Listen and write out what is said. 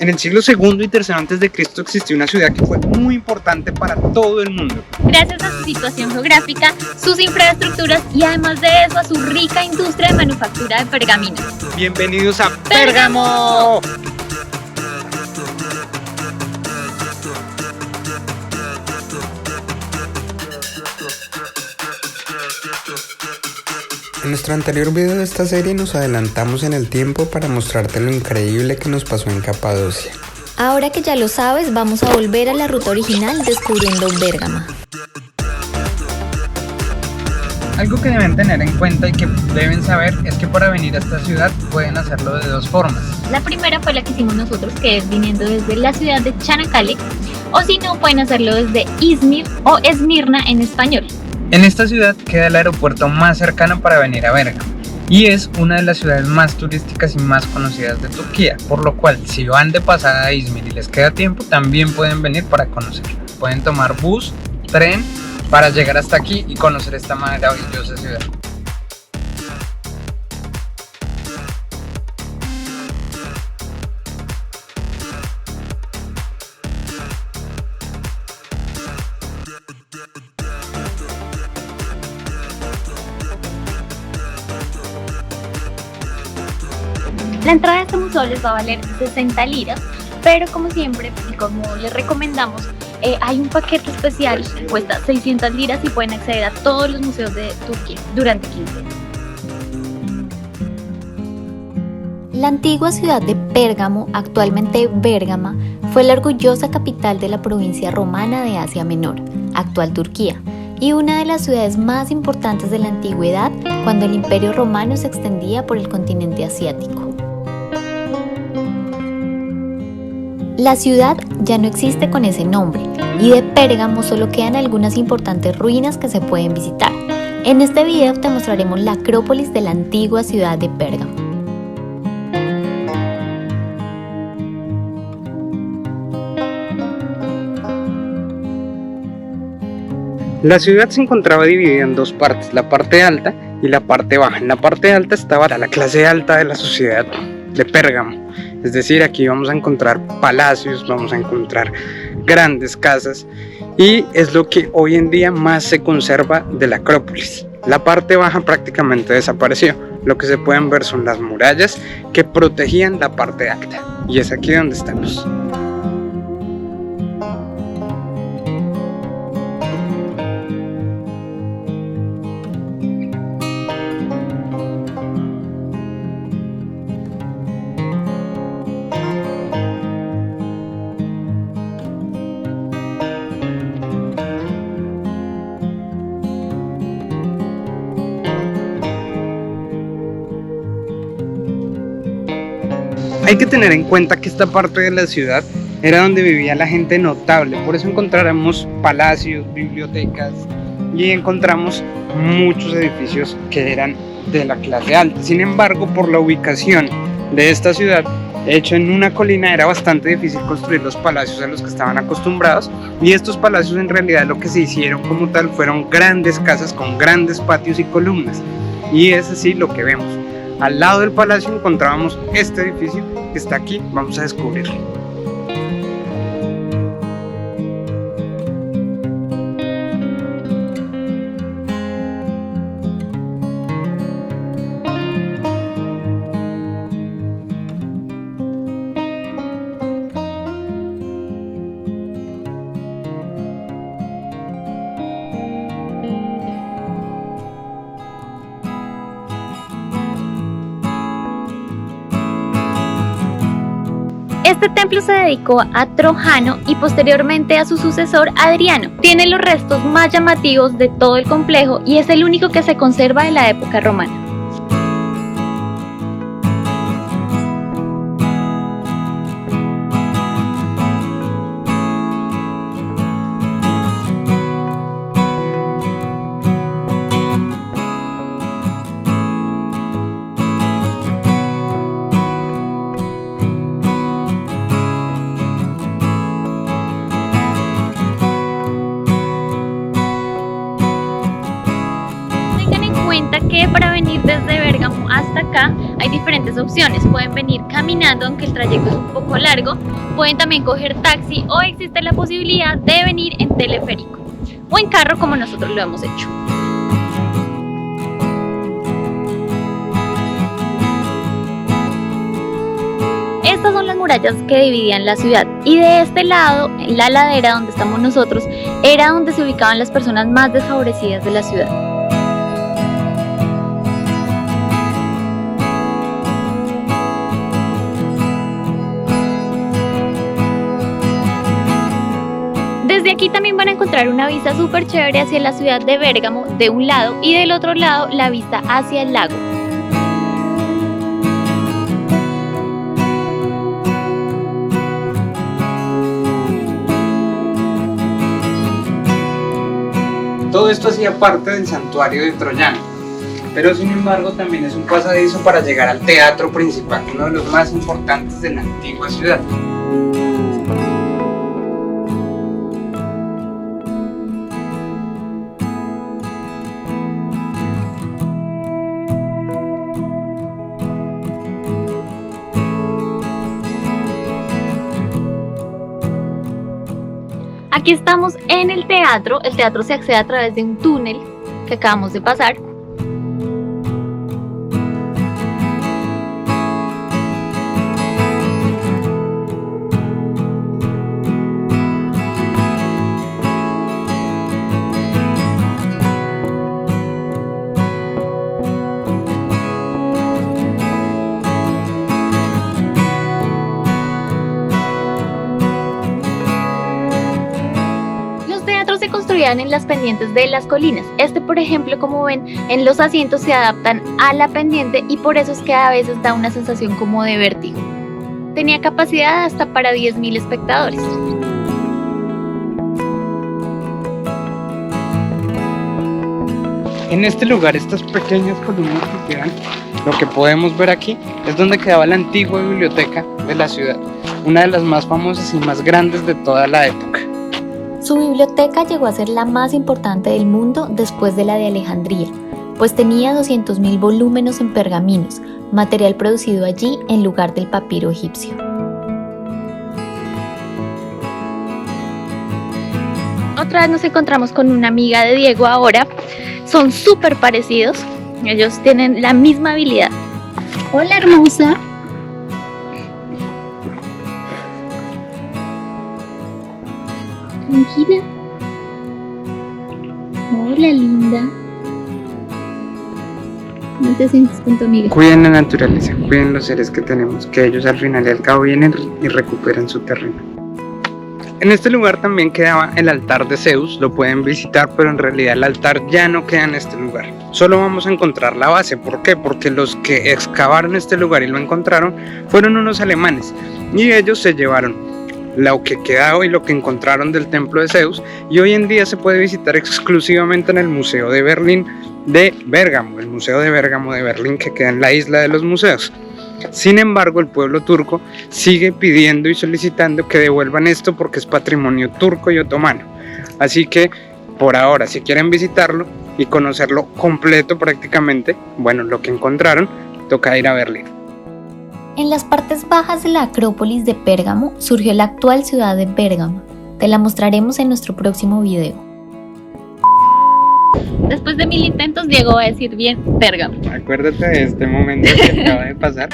En el siglo II y III a.C. existió una ciudad que fue muy importante para todo el mundo. Gracias a su situación geográfica, sus infraestructuras y además de eso a su rica industria de manufactura de pergamino. Bienvenidos a Pérgamo. En nuestro anterior video de esta serie nos adelantamos en el tiempo para mostrarte lo increíble que nos pasó en Capadocia. Ahora que ya lo sabes, vamos a volver a la ruta original descubriendo Bérgama. Algo que deben tener en cuenta y que deben saber es que para venir a esta ciudad pueden hacerlo de dos formas. La primera fue la que hicimos nosotros, que es viniendo desde la ciudad de Çanakkale, o si no, pueden hacerlo desde Izmir o Esmirna en español. En esta ciudad queda el aeropuerto más cercano para venir a Bérgamo y es una de las ciudades más turísticas y más conocidas de Turquía, por lo cual si van de pasada a Izmir y les queda tiempo, también pueden venir para conocerla. Pueden tomar bus, tren para llegar hasta aquí y conocer esta maravillosa ciudad. La entrada a este museo les va a valer 60 liras, pero como siempre y como les recomendamos, hay un paquete especial que cuesta 600 liras y pueden acceder a todos los museos de Turquía durante 15 días. La antigua ciudad de Pérgamo, actualmente Bérgama, fue la orgullosa capital de la provincia romana de Asia Menor, actual Turquía, y una de las ciudades más importantes de la antigüedad cuando el Imperio Romano se extendía por el continente asiático. La ciudad ya no existe con ese nombre y de Pérgamo solo quedan algunas importantes ruinas que se pueden visitar. En este video te mostraremos la Acrópolis de la antigua ciudad de Pérgamo. La ciudad se encontraba dividida en dos partes, la parte alta y la parte baja. En la parte alta estaba la clase alta de la sociedad de Pérgamo, es decir, aquí vamos a encontrar palacios, vamos a encontrar grandes casas y es lo que hoy en día más se conserva de la Acrópolis. La parte baja prácticamente desapareció, lo que se pueden ver son las murallas que protegían la parte alta y es aquí donde estamos. Hay que tener en cuenta que esta parte de la ciudad era donde vivía la gente notable, por eso encontraremos palacios, bibliotecas y encontramos muchos edificios que eran de la clase alta. Sin embargo, por la ubicación de esta ciudad, hecho en una colina, era bastante difícil construir los palacios a los que estaban acostumbrados y estos palacios en realidad lo que se hicieron como tal fueron grandes casas con grandes patios y columnas y es así lo que vemos. Al lado del palacio encontrábamos este edificio que está aquí, vamos a descubrirlo. Este templo se dedicó a Trojano y posteriormente a su sucesor Adriano. Tiene los restos más llamativos de todo el complejo y es el único que se conserva de la época romana. Que para venir desde Bérgamo hasta acá hay diferentes opciones. Pueden venir caminando, aunque el trayecto es un poco largo. Pueden también coger taxi o existe la posibilidad de venir en teleférico o en carro como nosotros lo hemos hecho. Estas son las murallas que dividían la ciudad y de este lado, en la ladera donde estamos nosotros, era donde se ubicaban las personas más desfavorecidas de la ciudad. Desde aquí también van a encontrar una vista súper chévere hacia la ciudad de Bérgamo de un lado y del otro lado la vista hacia el lago. Todo esto hacía parte del santuario de Troyano, pero sin embargo también es un pasadizo para llegar al teatro principal, uno de los más importantes de la antigua ciudad. Aquí estamos en el teatro se accede a través de un túnel que acabamos de pasar. Se construían en las pendientes de las colinas. Por ejemplo, como ven, en los asientos se adaptan a la pendiente y por eso es que a veces da una sensación como de vértigo. Tenía capacidad hasta para 10.000 espectadores. En este lugar, estas pequeñas columnas que quedan, lo que podemos ver aquí es donde quedaba la antigua biblioteca de la ciudad, una de las más famosas y más grandes de toda la época. Su biblioteca llegó a ser la más importante del mundo después de la de Alejandría, pues tenía 200.000 volúmenes en pergaminos, material producido allí en lugar del papiro egipcio. Otra vez nos encontramos con una amiga de Diego ahora. Son súper parecidos, ellos tienen la misma habilidad. Hola, hermosa. Tranquila. Hola, linda. ¿Cómo te sientes con tu amiga? Cuiden la naturaleza, cuiden los seres que tenemos, que ellos al final y al cabo vienen y recuperan su terreno. En este lugar también quedaba el altar de Zeus, lo pueden visitar, pero en realidad el altar ya no queda en este lugar. Solo vamos a encontrar la base. ¿Por qué? Porque los que excavaron este lugar y lo encontraron fueron unos alemanes y ellos se llevaron lo que quedaba y lo que encontraron del templo de Zeus, y hoy en día se puede visitar exclusivamente en el Museo de Berlín de Bérgamo, el Museo de Bérgamo de Berlín, que queda en la isla de los museos. Sin embargo, el pueblo turco sigue pidiendo y solicitando que devuelvan esto porque es patrimonio turco y otomano. Así que por ahora, si quieren visitarlo y conocerlo completo prácticamente, bueno, lo que encontraron, toca ir a Berlín. En las partes bajas de la Acrópolis de Pérgamo surgió la actual ciudad de Bérgamo. Te la mostraremos en nuestro próximo video. Después de 1000 intentos, Diego va a decir bien Pérgamo. Acuérdate de este momento que acaba de pasar.